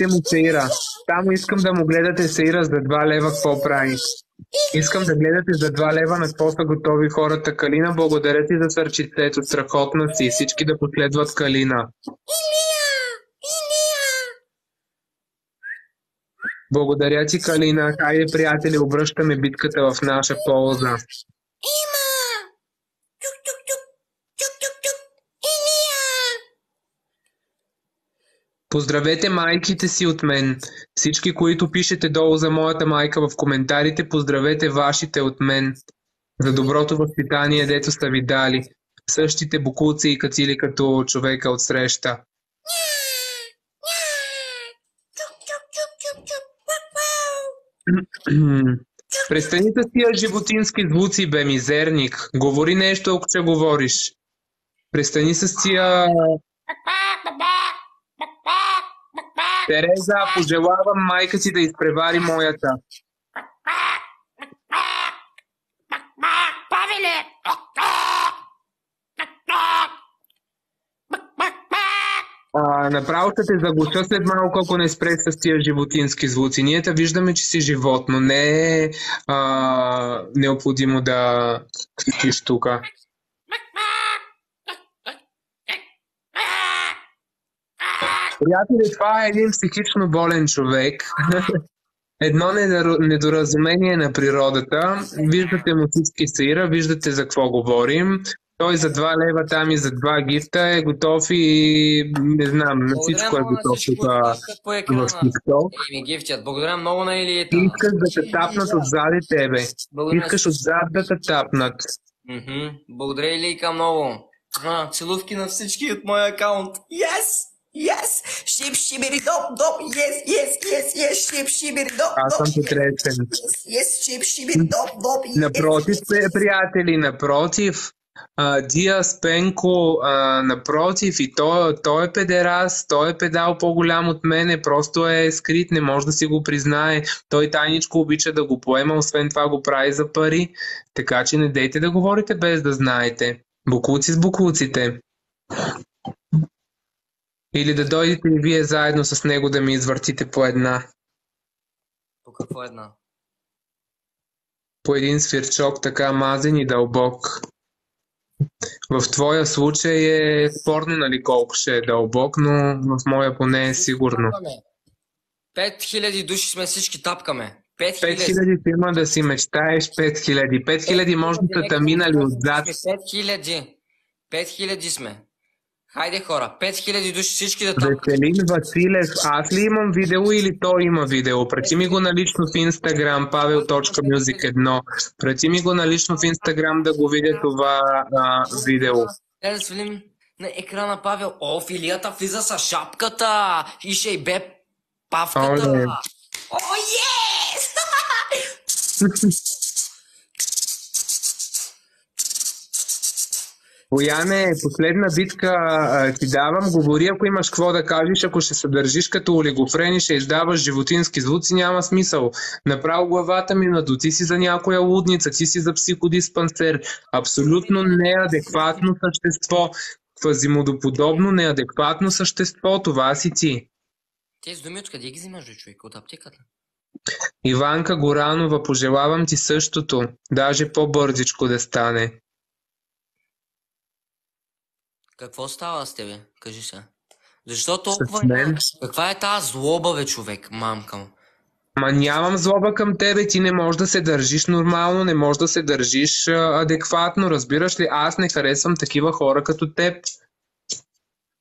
му Сеира. Само искам да му гледате Сеира за 2 лева какво прави. Искам да гледате за 2 лева на какво са готови хората. Калина, благодаря ти за сърчицето. Страхотна си. Всички да последват Калина. Благодаря ти, Калина. Хайде, приятели, обръщаме битката в наша полза. Поздравете майките си от мен. Всички, които пишете долу за моята майка в коментарите, поздравете вашите от мен. За доброто възпитание, дето са ви дали. Същите бокуци и кацили като човека от среща. Престани с тия животински звуци, бе, мизерник. Говори нещо, ако че говориш. Престани с тия... Тереза, пожелавам майка си да изпревари моята. Павеле! Направо ще те заглуша след малко, ако не спреш с тия животински звуци. Ние те виждаме, че си животно. Не е необходимо да кричиш тука. Приятели, това е един психично болен човек. Едно недоразумение на природата. Виждате му всички Сеира, виждате за какво говорим. Той за 2 лева там и за 2 гифта е готов и не знам, на всичко е готов тук в TikTok. Благодаря много на Илията. Искаш да те тапнат отзади тебе. Искаш отзад да те тапнат. Благодаря, Илийка, много. Целувки на всички от моя акаунт. Yes! Yes! Шип шибери доп доп! Yes, yes, yes, yes! Шип шибери доп доп! Аз съм потресен. Yes, шип шибери доп доп! Напротив, приятели, напротив. Диас Пенко, напротив, и той е педерас, той е педал по-голям от мене, просто е скрит, не може да си го признае. Той тайничко обича да го поема, освен това го прави за пари. Така че не дейте да говорите без да знаете. Бокуци с бокуците. Или да дойдете и вие заедно с него да ми извъртите по една. По какво една? По един свирчок, така мазен и дълбок. В твоя случай е спорно, нали, колко ще е дълбок, но в моя поне е сигурно. 5000 души сме, всички тапкаме. 5000 има да си мечтаеш, 5000. 5000 може да са минали отзад. 5000 сме. Хайде хора, 5000 души всички да тапкаме. Веселин Василев, аз ли имам видео или той има видео? Прати ми го налично в Instagram, pavel.music1. Прати ми го налично в Instagram да го видя това видео. Да свалим на екрана Павел. О, филията влиза с шапката и ще й бе павката. О, ес! Бояне, последна битка ти давам, говори, ако имаш какво да кажеш, ако ще се държиш като олигофрен и ще издаваш животински звуци, няма смисъл. Направо главата ми надо, ти си за някоя лудница, ти си за психодиспансер, абсолютно неадекватно същество, квазимодоподобно неадекватно същество, това си ти. Тези думи откъде ги взимаш, човек, от аптеката? Иванка Горанова, пожелавам ти същото, даже по-бързичко да стане. Какво става с тебе? Кажи се. Защо толкова... Каква е тази злоба, бе, човек, мамка му? Ма нямам злоба към тебе, ти не можеш да се държиш нормално, не можеш да се държиш адекватно, разбираш ли? Аз не харесвам такива хора като теб.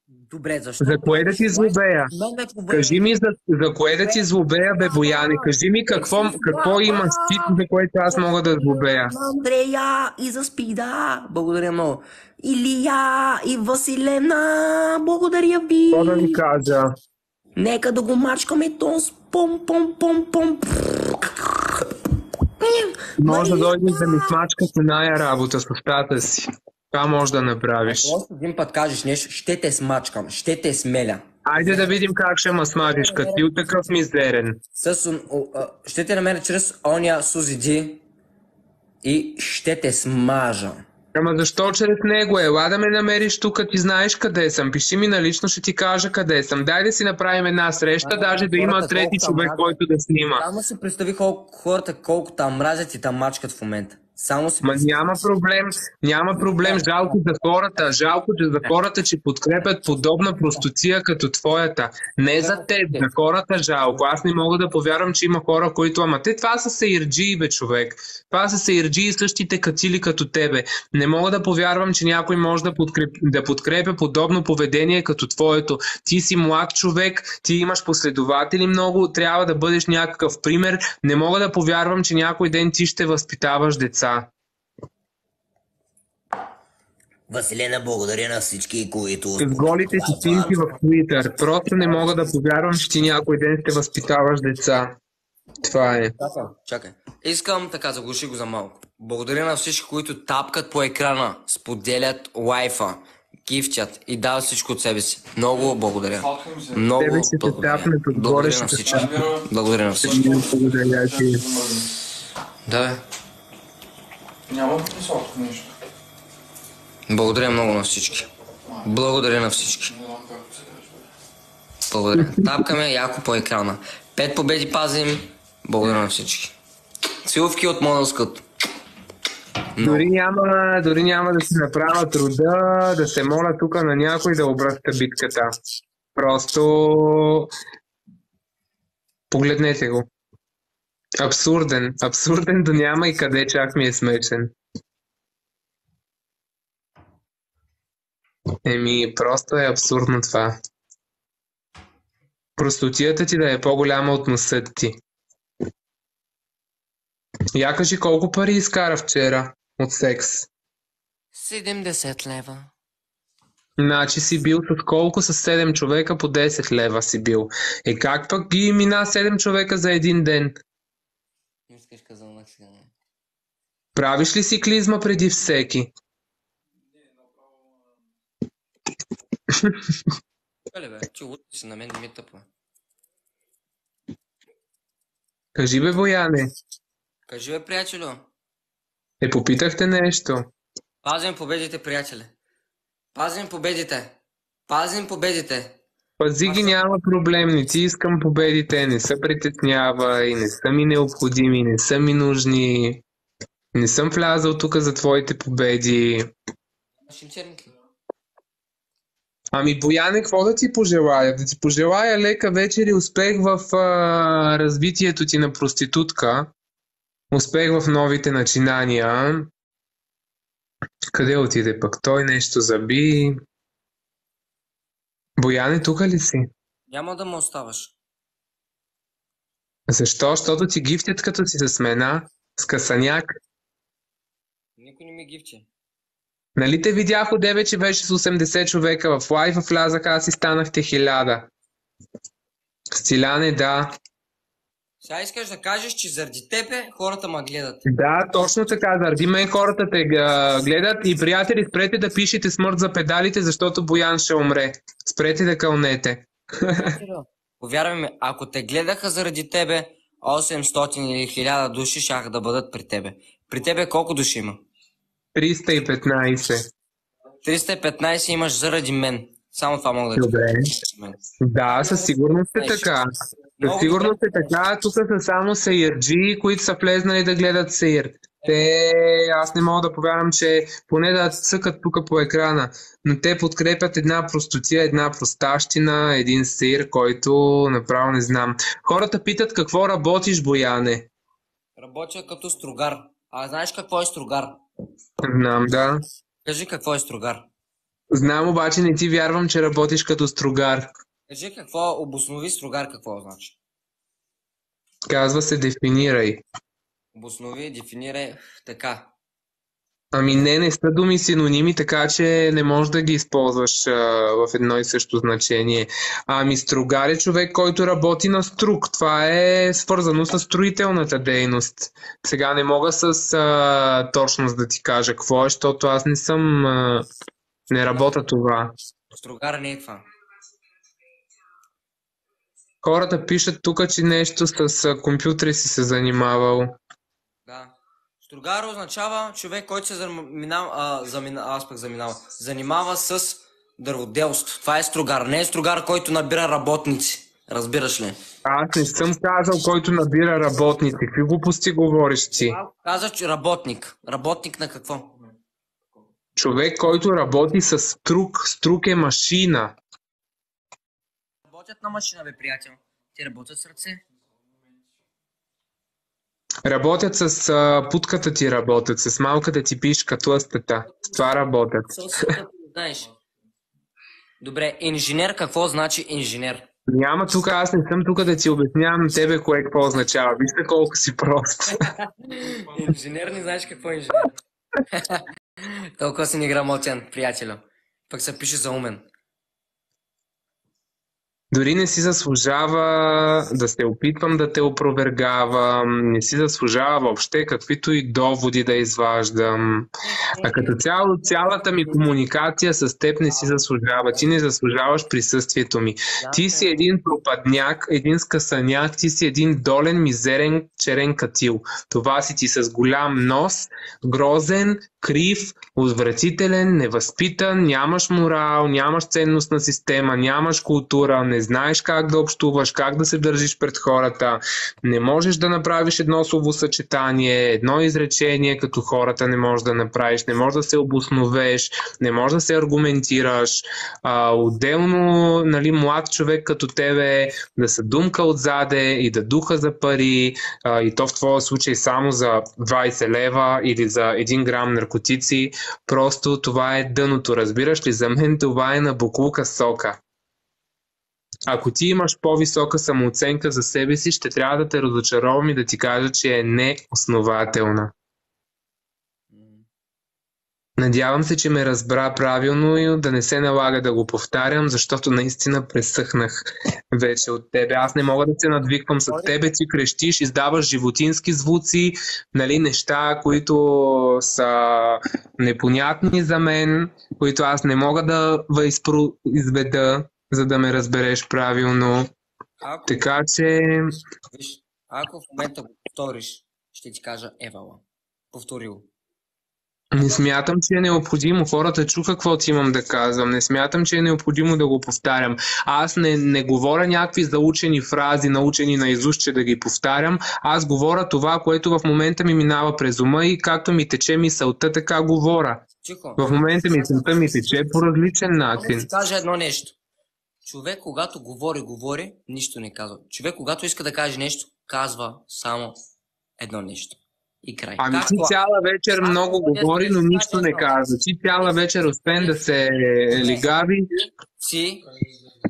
Добре, защо? За кое да ти злобея? Кажи ми за кое да ти злобея, бе, Бояне? Кажи ми какво има стит, за което аз мога да злобея. Андрея и за Спида. Благодаря много. Илия и Василена. Благодаря ви. Какво да ви кажа? Нека да го мачкаме тон с пом-пом-пом-пом. Може да дойдеш да ми смачкаш оная работа с устата си. Това може да направиш. Просто един път кажеш нещо, ще те смачкам, ще те смеля. Айде да видим как ще ме смачиш, като ти от такъв мизерен. Ще те намеря чрез оня Сузи Ди и ще те смажа. Ама защо чрез него? Ела да ме намериш тук, ти знаеш къде съм. Пиши ми налично, ще ти кажа къде съм. Дай да си направим една среща, даже да има Хората трети колко човек, мразят. който да снима. Само си представи хората колко там мразят и там мачкат в момента. Само си Ма представи. няма проблем. Жалко за хората, че подкрепят подобна простотия като твоята. Не за теб, за хората жалко. Аз не мога да повярвам, че има хора, които... Ама това са сеирджии, бе, човек. Това са сеирджии, същите кацили като тебе. Не мога да повярвам, че някой може да подкрепя подобно поведение като твоето. Ти си млад човек, ти имаш последователи много, трябва да бъдеш някакъв пример. Не мога да повярвам, че някой ден ти ще възпитаваш деца. Василена, благодаря на всички, които... С голите си снимки в Twitter. Просто не мога да повярвам, че ти някой ден ще възпитаваш деца. Това е. Чакай. Искам така, заглуши го за малко. Благодаря на всички, които тапкат по екрана, споделят лайфа, гифтят и дават всичко от себе си. Много благодаря. Много Тебе ще те благодаря. тапнат отгоре, Благодаря ще на те всички. Благодаря на всички. Благодаря ти. Да, бе. Няма да сладко нещо. Благодаря много на всички. Благодаря на всички. Не знам как се казва. Благодаря. Тапкаме яко по екрана. 5 победи пазим. Благодаря на всички. Целувки от Монълскът. Дори няма да си направя труда да се моля тук на някой да обръща битката. Просто погледнете го. Абсурден да няма и къде чак ми е смешен. Просто е абсурдно това. Простотията ти да е по-голяма от носът ти. Я кажи колко пари изкара вчера от секс. 70 лева. Значи си бил с колко? С 7 човека по 10 лева си бил. Как пък ги мина 7 човека за един ден? Не искаш казалнак сега. Правиш ли си клизма преди всеки? Чале бе, че луд си на мен не ми е тъпо. Кажи бе, Бояне. Кажи бе, приятелю. Попитахте нещо. Пазим победите, приятеле. Пазим победите. Пазим победите. Пази ги, няма проблем, не ти искам победите, не се притеснява и не са ми необходими, не са ми нужни. Не съм влязал тук за твоите победи. Бояне, какво да ти пожелая? Да ти пожелая лека вечер и успех в развитието ти на проститутка. Успех в новите начинания. Къде отиде пък? Той нещо заби. Бояне, тук ли си? Няма да ме оставаш. Защо? Защото ти гифтят като си с мена? С касаняк? Никой не ми гифти. Нали те видях одеве, че беше с 80 човека в лайфа, влязаха, аз и станахте 1000. Стиляне, да. Сега искаш да кажеш, че заради тебе хората ме гледат. Да, точно така. Заради мен хората те гледат и приятели, спрете да пишете смърт за педалите, защото Боян ще умре. Спрете да кълнете. Повярвай ми, ако те гледаха заради тебе, 800 или 1000 души щяха да бъдат при тебе. При тебе колко души има? 315. 315 имаш заради мен. Само това мога да ти Добре. Да, със сигурност е така. Със сигурност е така. Тук са само сеирджи, които са влезнали да гледат сеир. Аз не мога да повярвам, че поне да цъкат тук по екрана, но те подкрепят една простотия, една простащина, един сеир, който направо не знам. Хората питат какво работиш, Бояне. Работя като стругар. А знаеш какво е стругар? Знам, да. Кажи какво е стругар. Знам, обаче не ти вярвам, че работиш като стругар. Кажи какво, обоснови стругар какво значи. Казва се дефинирай. Обоснови, дефинирай така. Не са думи синоними, така че не можеш да ги използваш в едно и също значение. Стругар е човек, който работи на струк. Това е свързано с строителната дейност. Сега не мога с точност да ти кажа какво е, защото аз не съм... не работя това. Стругар не е това. Хората пишат тук, че нещо с компютри си се занимавал. Да. Стругар означава човек, който се занимава с дърводелство. Това е стругар. Не е стругар, който набира работници. Разбираш ли? Аз не съм казал, който набира работници. Какви глупости говориш ти? Каза, че работник. Работник на какво? Човек, който работи с струк. Струк е машина. Работят на машина, бе, приятел. Те работят с ръце. Работят с путката ти, работят с малката ти пишка, тлъстата. С това работят. Знаеш. Добре, инженер, какво значи инженер? Няма тук, аз не съм тук да ти обяснявам на тебе кое какво означава. Вижте колко си прост. Инженер, не знаеш какво е инженер. Толкова си неграмотен, приятелю. Пък се пише за умен. Дори не си заслужава да се опитвам да те опровергавам, не си заслужава въобще каквито и доводи да изваждам. А като цяло, цялата ми комуникация с теб не си заслужава. Ти не заслужаваш присъствието ми. Ти си един пропадняк, един скъсаняк, ти си един долен, мизерен, черен катил. Това си ти с голям нос, грозен, крив, отвратителен, невъзпитан, нямаш морал, нямаш ценностна система, нямаш култура, не знаеш как да общуваш, как да се държиш пред хората, не можеш да направиш едно словосъчетание, едно изречение като хората не можеш да направиш, не можеш да се обосновеш, не можеш да се аргументираш. Отделно, нали, млад човек като тебе да се думка отзаде и да духа за пари, и то в твоя случай само за 20 лева или за 1 грам наркотици, просто това е дъното, разбираш ли? За мен това е на боклука сока. Ако ти имаш по-висока самооценка за себе си, ще трябва да те разочаровам и да ти кажа, че е неоснователна. Надявам се, че ме разбра правилно и да не се налага да го повтарям, защото наистина пресъхнах вече от тебе. Аз не мога да се надвиквам с тебе, ти крещиш, издаваш животински звуци, нали, неща, които са непонятни за мен, които аз не мога да възпроизведа, за да ме разбереш правилно. Така че... Виж, ако в момента го повториш, ще ти кажа Евала. Повтори го. Не смятам, че е необходимо. Хората чуха какво ти имам да казвам. Не смятам, че е необходимо да го повтарям. Аз не говоря някакви заучени фрази, научени наизуст, че да ги повтарям. Аз говоря това, което в момента ми минава през ума и както ми тече мисълта, така говоря. Тихо. В момента мисълта ми тече по различен начин. Ще кажа едно нещо. Човек, когато говори, нищо не казва. Човек, когато иска да каже нещо, казва само едно нещо. И край. Ами ти цяла вечер много говори, но нищо не казва. Ти цяла вечер, освен да се лигави...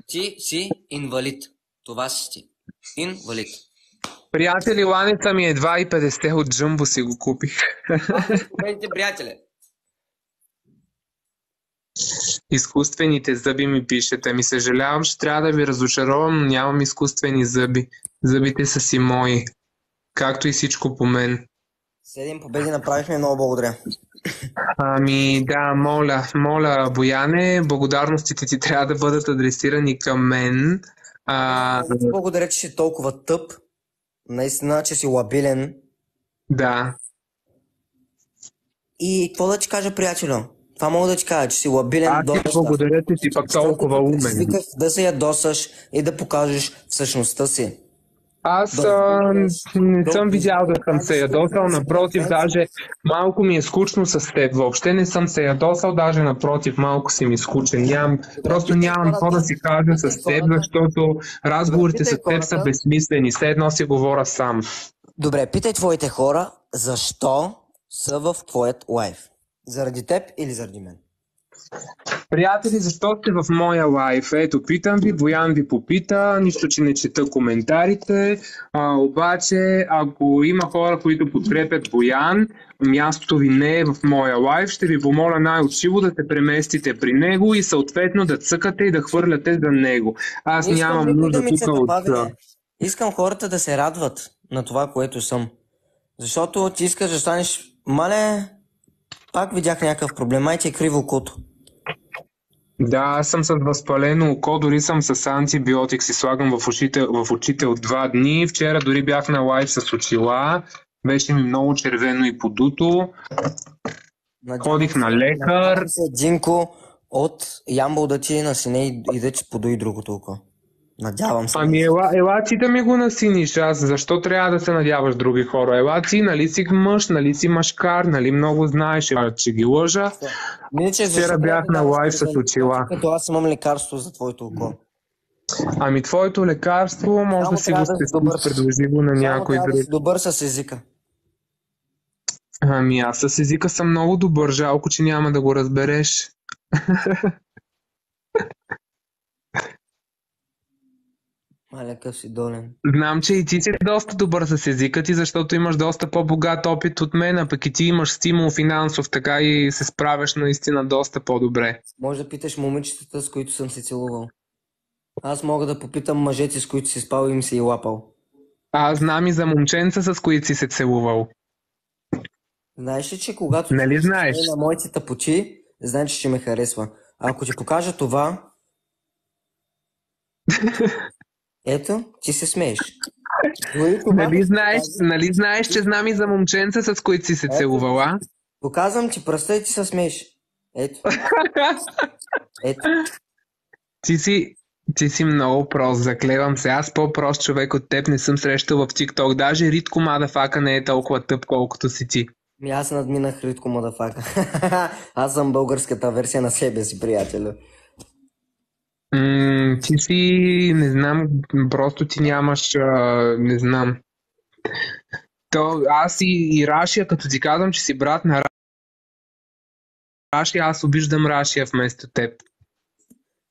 Ти си инвалид. Това си ти. Инвалид. Приятели, ланица ми е 2,50 от Джумбо си го купих. Приятели. Изкуствените зъби ми пишете. Ми съжалявам, ще трябва да ви разочаровам, но нямам изкуствени зъби. Зъбите са си мои. Както и всичко по мен. 7 победи направихме, много благодаря. Ами да, моля, Бояне, благодарностите ти трябва да бъдат адресирани към мен. Благодаря, че си толкова тъп. Наистина, че си лабилен. Да. И какво да ти кажа, приятелю? Това мога да ти кажа, че си лабилен. Аз ти благодаря, че си пак толкова умен. Свиках да се ядосаш и да покажеш всъщността си. Аз не съм видял да съм се ядосал, напротив, даже малко ми е скучно с теб. Въобще не съм се ядосал, даже напротив, малко си ми скучен. Просто нямам какво да си кажа с теб, защото разговорите с теб са безсмислени. Все едно си говоря сам. Добре, питай твоите хора, защо са в твоят лайф? Заради теб или заради мен? Приятели, защо сте в моя лайф? Ето, питам ви, Боян ви попита, нищо, че не чета коментарите, обаче, ако има хора, които подкрепят Боян, мястото ви не е в моя лайф, ще ви помоля най-отшиво да се преместите при него и съответно да цъкате и да хвърляте за него. Аз нямам нужда тук от... Искам хората да се радват на това, което съм. Защото ти искаш да станеш... Мале, пак видях някакъв проблем, май ти е криво окото. Да, аз съм с възпалено око, дори съм с антибиотик, си слагам в очите от 2 дни. Вчера дори бях на лайв с очила. Беше ми много червено и подуто. Ходих на лекар. Надявам се, Динко, от Ямбол да ти насине и да ти подуи другото око. Надявам се. Ами ела ти да ми го насиниш, аз защо трябва да се надяваш други хора? Ела ти, нали си мъж, нали си мъжкар, нали много знаеш, че ги лъжа. Вчера бях на лайв с очила. Като аз имам лекарство за твоето око. Ами твоето лекарство може да си го спестиш, предложи го на някой друг. Да си добър с езика. Ами аз с езика съм много добър, жалко, че няма да го разбереш. Малека си долен. Знам, че и ти си доста добър с езика ти, защото имаш доста по-богат опит от мен, а пък и ти имаш стимул финансов, така и се справяш наистина доста по-добре. Може да питаш момичетата, с които съм се целувал. Аз мога да попитам мъжете, с които си спал и им се и лапал. Аз знам и за момченца, с които си се целувал. Знаеш ли, че когато Нали знаеш? на моите тъпочи, значи, че ме харесва. А ако ти покажа това... Ето, ти се смееш. Нали знаеш, че знам и за момченца, с които си се целувала? Показвам ти пръста и ти се смееш. Ето. Ето. Ти си много прост, заклевам се. Аз по-прост човек от теб не съм срещал в TikTok. Даже Ритко мадафака не е толкова тъп, колкото си ти. Аз надминах Ритко мадафака. Аз съм българската версия на себе си, приятелю. Ти си, не знам, просто ти нямаш, не знам. Аз и Рашия, като ти казвам, че си брат на Рашия, аз обиждам Рашия вместо теб.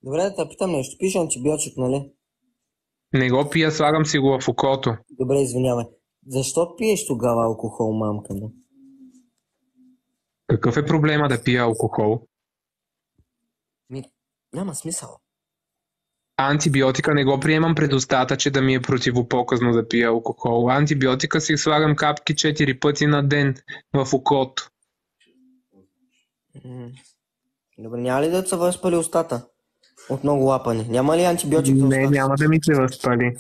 Добре, да те питам нещо. Пише антибиотик, нали? Не го пия, слагам си го в окото. Добре, извинявай. Защо пиеш тогава алкохол, мамка му? Какъв е проблема да пия алкохол? Няма смисъл. Антибиотика не го приемам предостатъчно да ми е противопоказно да пия алкохол. Антибиотика си слагам капки 4 пъти на ден в окото. Добре, няма ли да се възпали устата? От много лапане. Няма ли антибиотик за устата? Не, няма да ми се възпали.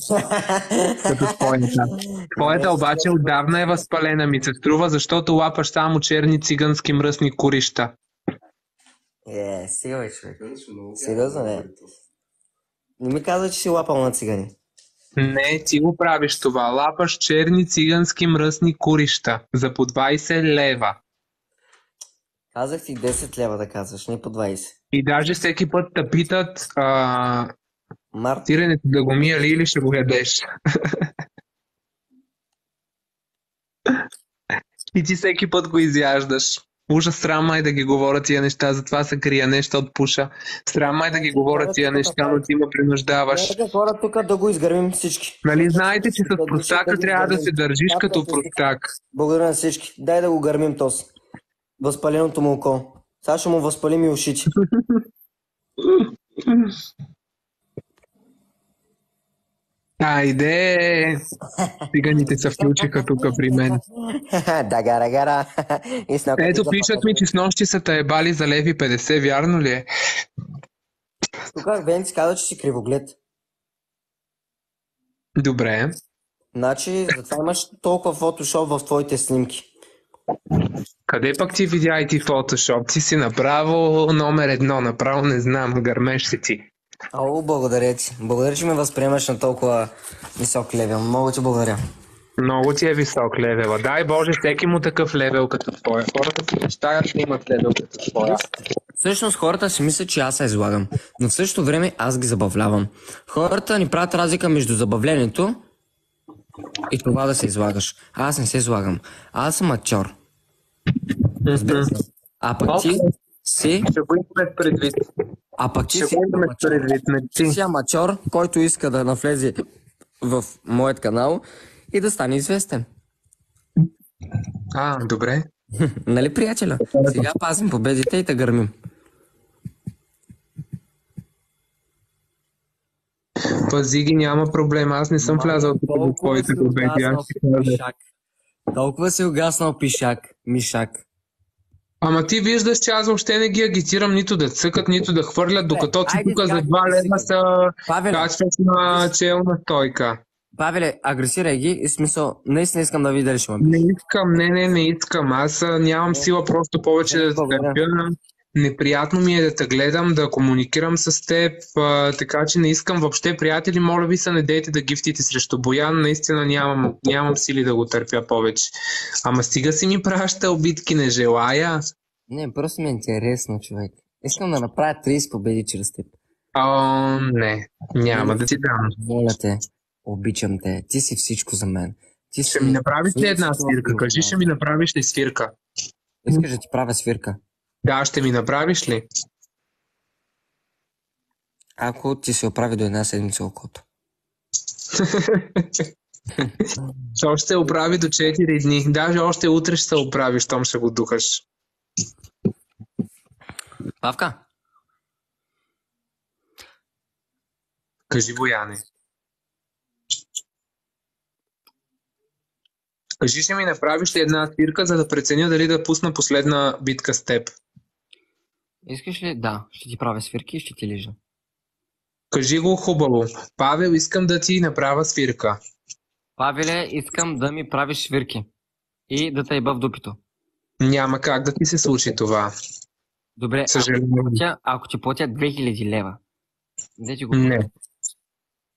Като твоята. Твоята обаче отдавна е възпалена, ми се струва, защото лапаш само черни цигански мръсни курища. Сега човек. Сериозно, не. Не ми каза, че си лапал на цигани. Не, ти го правиш това. Лапаш черни цигански мръсни курища за по 20 лева. Казах ти 10 лева да казваш, не по 20. И даже всеки път те питат Март. тиренето да го мия ли или ще го ядеш. И ти всеки път го изяждаш. Ужас, срама е да ги говоря тия неща, затова се крия нещо от пуша. Срама е да ги говоря тия неща, но ти ме принуждаваш. Нека хора тук да го изгърмим всички. Нали знаете, че с простака трябва да се държиш като простак. Благодаря на всички. Дай да го гърмим този. Възпаленото му око. Сега ще му възпалим и ушите. Айде! Циганите се включиха тук при мен. Да-гара-гара. Ето пишат ми, че с нощи са те ебали за леви 50, вярно ли е? Тук Венци каза, че си кривоглед. Добре. Значи, затова имаш толкова фотошоп в твоите снимки. Къде пък ти видя и ти фотошоп? Ти си направо номер 1, направо не знам, гърмеш си ти. Ало, благодаря ти. Благодаря, че ме възприемаш на толкова висок левел. Много ти благодаря. Много ти е висок левела. Дай Боже, всеки му такъв левел като твоя. Хората си мечтаят да имат левел като твоя. Всъщност хората си мислят, че аз се излагам, но в същото време аз ги забавлявам. Хората ни правят разлика между забавлението и това да се излагаш. Аз не се излагам. Аз съм актьор. А пък ти си... Ще го имаме предвид. А пък ти си аматьор, който иска да навлезе в моят канал и да стане известен. Добре. Нали, приятеля? Сега пазим победите и те гърмим. Пази ги, няма проблем. Аз не съм влязал в твоите победи. Толкова си угаснал пишак, мишак. Ама ти виждаш, че аз въобще не ги агитирам нито да цъкат, нито да хвърлят, докато ти тук за 2 лева са качваш на челна стойка. Павеле, агресирай ги и смисъл, наистина искам да видя дали ще ме Не биш. искам, не искам. Аз нямам сила просто повече да те Благодаря. търпя. Неприятно ми е да те гледам, да комуникирам с теб, така че не искам въобще, приятели, моля ви се, не дейте да гифтите срещу Боян, наистина нямам сили да го търпя повече. Ама стига си ми праща битки, не желая. Не, просто ми е интересно, човек. Искам да направя 30 победи чрез теб. Не, няма да ти дам. Моля те, обичам те. Ти си всичко за мен. Ти си... Ще ми направиш ли една всичко свирка? в Кажи, ще ми направиш ли свирка? Искаш да ти правя свирка? Да, ще ми направиш ли? Ако ти се оправи до една седмица окото. То ще се оправи до 4 дни. Даже още утре ще се оправи, щом ще го духаш. Павка? Кажи, Бояне. Кажи, ще ми направиш ли една свирка, за да преценя дали да пусна последна битка с теб? Искаш ли? Да, ще ти правя свирки и ще ти лижа. Кажи го хубаво. Павел, искам да ти направя свирка. Павеле, искам да ми правиш свирки. И да те еба в дупито. Няма как да ти се случи това. Добре, Съжалявам. ако ти платя 2000 лева. Де ти го Не.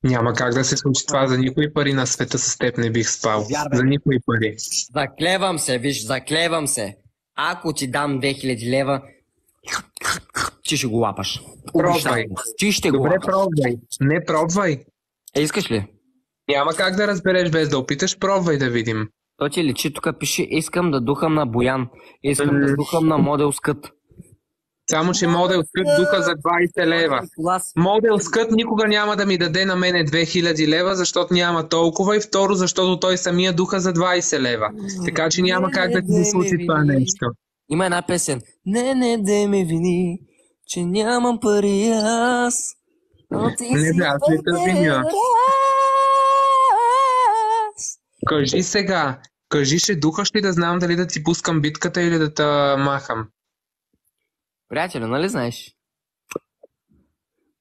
Няма как да се случи това. За никои пари на света с теб не бих спал. Вярвай. За никои пари. Заклевам се, виж, заклевам се. Ако ти дам 2000 лева, ти ще го лапаш. Пробвай. Ти ще го Добре, лапаш. пробвай. Не, пробвай. Искаш ли? Няма как да разбереш без да опиташ. Пробвай да видим. То ти личи, тук пише, искам да духам на Боян. Искам да духам на Модел Скът. Само, че модел скът духа за 20 лева. Модел скът никога няма да ми даде на мене 2000 лева, защото няма толкова и второ, защото той самия духа за 20 лева. Така че няма как да ти се случи това нещо. Има една песен. Не, де ме вини, че нямам пари аз. Но ти Не, си да, аз не те виня. аз. Кажи сега, кажи, ще духаш ли да знам дали да ти пускам битката или да те махам? Приятелю, нали знаеш?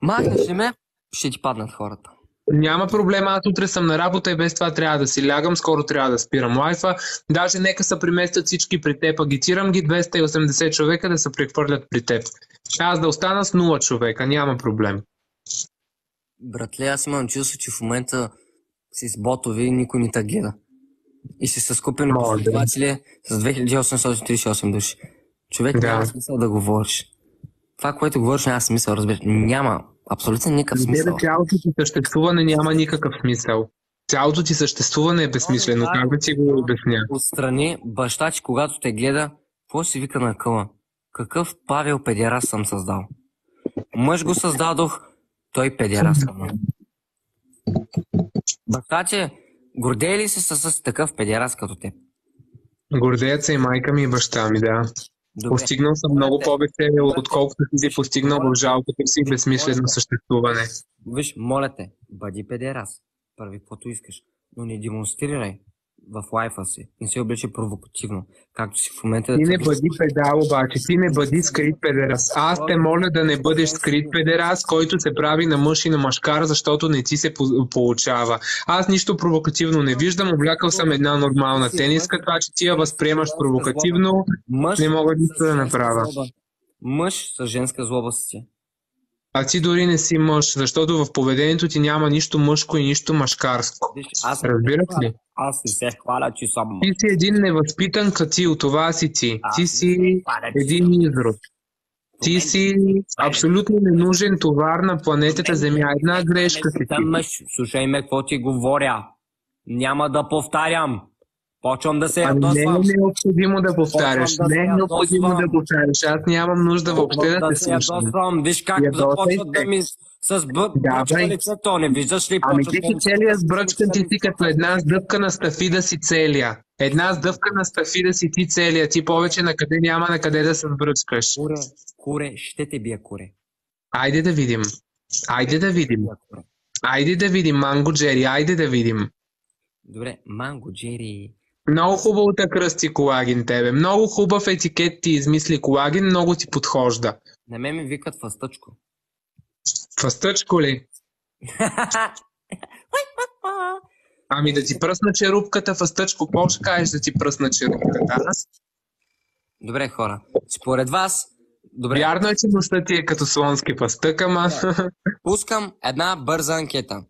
Махнеш ли ме, ще ти паднат хората. Няма проблема, аз утре съм на работа и без това трябва да си лягам, скоро трябва да спирам лайфа. Даже нека се преместят всички при теб, агитирам ги 280 човека да се прехвърлят при теб. Аз да остана с 0 човека, няма проблем. Братле, аз имам чувство, че в момента си с ботови и никой не те гледа. И си с купени Може. последователи с 2838 души. Човек, Да. няма смисъл да говориш. Това, което говориш, няма смисъл, разбираш. Няма абсолютно никакъв смисъл. Цялото ти съществуване няма никакъв смисъл. Цялото ти съществуване е безсмислено. Как да ти го обясня? Отстрани баща ти, когато те гледа, какво си вика на къла? Какъв Павел педерас съм създал? Мъж го създадох, той педерас съм. Баща ти, гордее ли се с такъв педерас като теб? Гордеят се и майка ми и баща ми, да. Добре. Постигнал съм много повече, отколкото ти си постигнал в жалкото си безсмислено съществуване. Виж, моля те, бъди педерас. Прави каквото искаш, но не демонстрирай в лайфа си. Не се обличай провокативно, както си в момента. Ти не бъди педал обаче, ти не бъди скрит педерас. Аз те моля да не бъдеш скрит педерас, който се прави на мъж и на мъжкар, защото не ти се получава. Аз нищо провокативно не виждам, облякал съм една нормална тениска, това, че ти я възприемаш провокативно, Мъж не мога нищо да направя. Мъж с женска злоба си. А ти дори не си мъж, защото в поведението ти няма нищо мъжко и нищо мъжкарско. Виж, аз Разбираш ли? Аз не се хваля, че съм мъж. Ти си един невъзпитан катил, това си ти. Ти си един изрод. Ти си абсолютно ненужен товар на планетата Земя. Една грешка си ти. Мъж, слушай ме, какво ти говоря. Няма да повтарям. Почвам да се Ами не е ядосвам. необходимо да повтаряш. Почвам да Не е се необходимо ядосвам. да повтаряш. Аз нямам нужда въобще да те се слушам. ядосвам. Виж как Ядосай започват се. да ми с бръчка бе. лицето. Не виждаш ли? Ами Почват ти да си ми- целият сбръчкан, ти си като една сдъвка на стафида си целия. Една сдъвка на стафида си ти целия. Ти повече няма на къде да се сбръчкаш. Куре, ще те бия, куре. Айде да видим. Айде да видим. Айде да видим, Манго Джери, айде да видим. Добре, Манго, Джери. Много хубаво те кръсти Колагин тебе. Много хубав етикет ти измисли Колагин, много ти подхожда. На мен ми викат фастъчко. Фастъчко ли? Ами да ти пръсна черупката в стъчко, какво ще кажеш да ти пръсна черупката? Аз? Добре, хора. Според вас, добре, Вярно е, че нощта ти е като слонски пъстък, ама... пускам една бърза анкета.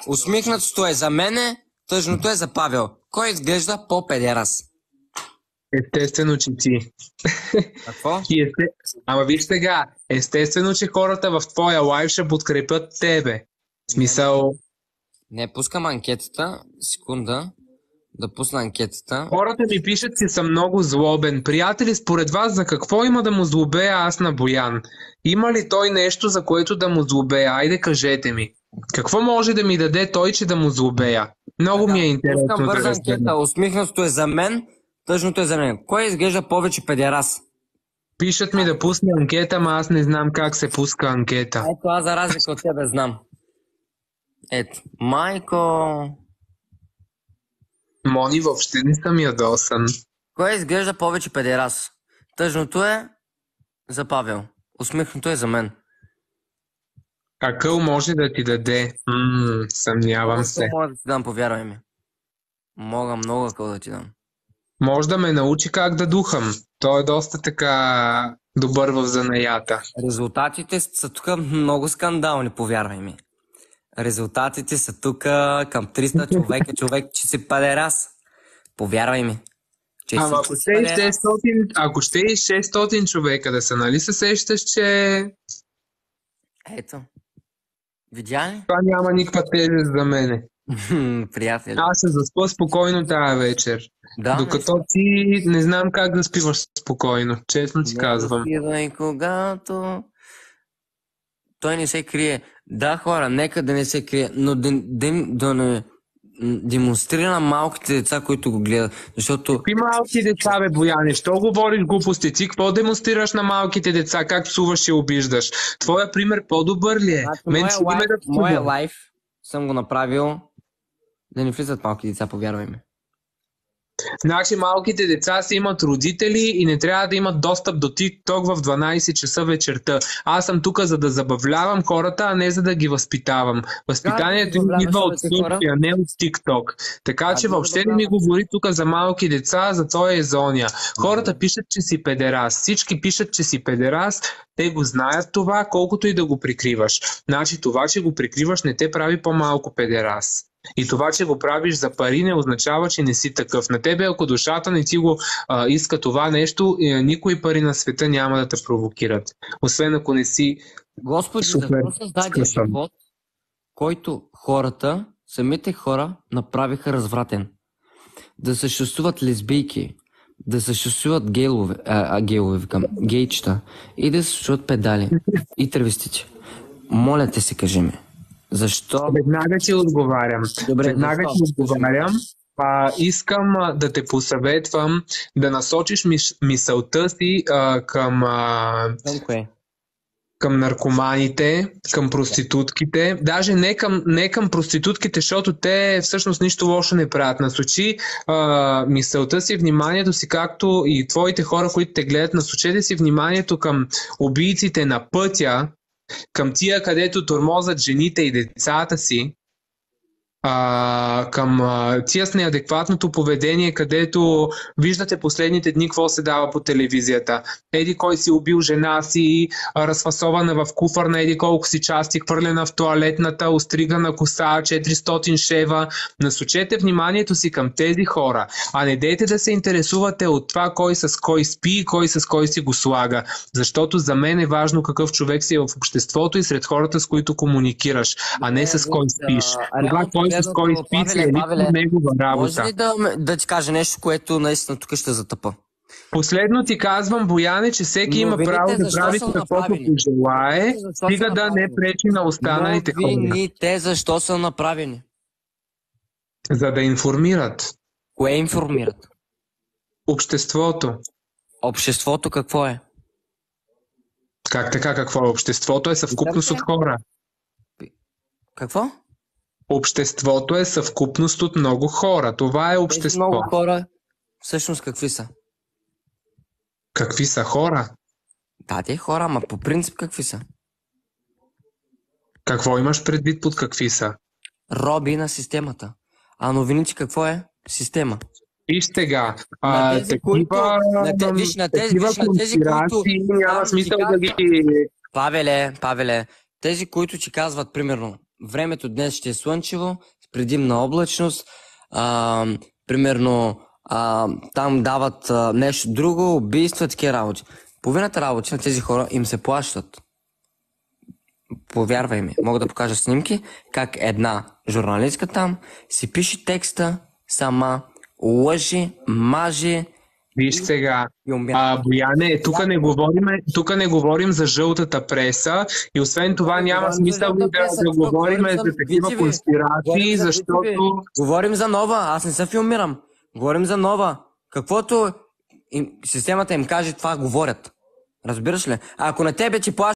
Усмихнатото е за мене, тъжното е за Павел. Кой изглежда по-педерас? Естествено, че ти. Какво? Ама виж сега, естествено, че хората в твоя лайв ще подкрепят тебе. В смисъл, Не, пускам анкетата. Секунда. Да пусна анкетата. хората ми пишат, че съм много злобен. Приятели, според вас за какво има да му злобея аз на Боян? Има ли той нещо, за което да му злобея? Айде, кажете ми. Какво може да ми даде той, че да му злобея? Много ми е интересно Пускам да бърза разбера. анкета. Усмихнатото е за мен, тъжното е за мен. Кой изглежда повече педерас? Пишат ми да пусна анкета, ама аз не знам как се пуска анкета. Ето, аз за разлика от тебе знам. Ето, майко... Мони, въобще не съм ядосан. Кой изглежда повече педерас? Тъжното е за Павел. Усмихнато е за мен. Акъл може да ти даде. Съмнявам се. Мога да ти дам, повярвай ми. Мога много акъл да ти дам. Може да ме научи как да духам. Той е доста така добър в занаята. Резултатите са тук много скандални, повярвай ми. Резултатите са тук към 300 човека, човек, че си падерас. Повярвай ми. Че Ама всички ако си ще и падерас. 600, ако ще и 600 човека да са, нали се сещаш, че Ето. Видя ли? това няма никаква тежест за мене. Приятели. Аз се заспа спокойно тази вечер. Да, Докато ти не знам как да спиваш спокойно, честно ти казвам. И когато... Той не се крие. Да, хора, нека да не се крие, но да не демонстрира на малките деца, които го гледат. Защото Какви малки деца, бе, Бояне? Що говориш глупости? Ти какво демонстрираш на малките деца? Как псуваш и обиждаш? Твоя пример по-добър ли е? значи, Мен си ме да моя псувам. лайф съм го направил да не влизат малки деца, повярвай ми. Значи малките деца си имат родители и не трябва да имат достъп до TikTok в 12 часа вечерта. Аз съм тук за да забавлявам хората, а не за да ги възпитавам. Възпитанието им забавляваш идва от своите хора? случая, не от TikTok. Така че ги въобще не ми забавляваш? говори тук за малки деца, за този езония. Хората пишат, че си педерас. Всички пишат, че си педерас. Те го знаят това, колкото и да го прикриваш. Значи това, че го прикриваш, не те прави по-малко педерас. И това, че го правиш за пари, не означава, че не си такъв. На тебе, ако душата не ти го иска това нещо, никои пари на света няма да те провокират. Освен ако не си... Господи, Супер. защо създаде Скъсам. живот, който хората, самите хора, направиха развратен? Да съществуват лесбийки, да съществуват гейлове, гейчета и да съществуват педали и травестичи. Моля те се, кажи ми. Защо? Веднага ти отговарям. Добре, Веднага защо? ти отговарям. Искам да те посъветвам да насочиш мисълта си към Кое? към наркоманите, към проститутките, даже не към проститутките, защото те всъщност нищо лошо не правят. Насочи мисълта си, вниманието си, както и твоите хора, които те гледат, насочете си вниманието към убийците на пътя, към тия, където тормозят жените и децата си, към тия с неадекватното поведение, където виждате последните дни какво се дава по телевизията. Еди кой си убил жена си, разфасована в куфър на еди колко си части, хвърлена в тоалетната, остригана коса, 400 шева. Насочете вниманието си към тези хора, а не дейте да се интересувате от това кой с кой спи и кой с кой си го слага. Защото за мен е важно какъв човек си е в обществото и сред хората, с които комуникираш, а не с кой спиш. Това кой с кой спи си е лично негова Може работа. ли да ти кажа нещо, което наистина тук ще затъпа? Последно ти казвам, Бояне, че всеки има Новините право да защо прави са каквото направени? пожелае, Защо стига са да не направени? пречи на останалите хора. Новините защо са направени? За да информират Кое информират? обществото. Обществото какво е? Как така? Какво е? Обществото е съвкупност от хора. Какво? Обществото е съвкупност от много хора. Това е Тези общество. много хора всъщност какви са? Какви са хора? Да, те хора, ама по принцип какви са? Какво имаш предвид под какви са? Роби на системата. А новините какво е? Система. Виж сега, На тези, които... Виж на тези, които... няма там смисъл ти да ги... Павеле, тези, които ти казват, примерно, времето днес ще е слънчево, с предимна облачност, примерно, там дават нещо друго, убийства, такива работи. Половината работи на тези хора им се плащат. Повярвай ми, мога да покажа снимки, как една журналистка там си пише текста сама, лъжи, мажи. Виж сега, и умира. Бояне, тук не говорим за жълтата преса и освен това няма смисъл да говорим за такива конспирации, защото... Говорим за нова, аз не се филмирам. Говорим за нова. Каквото системата им каже, това говорят. Разбираш ли? А ако на тебе ти плащат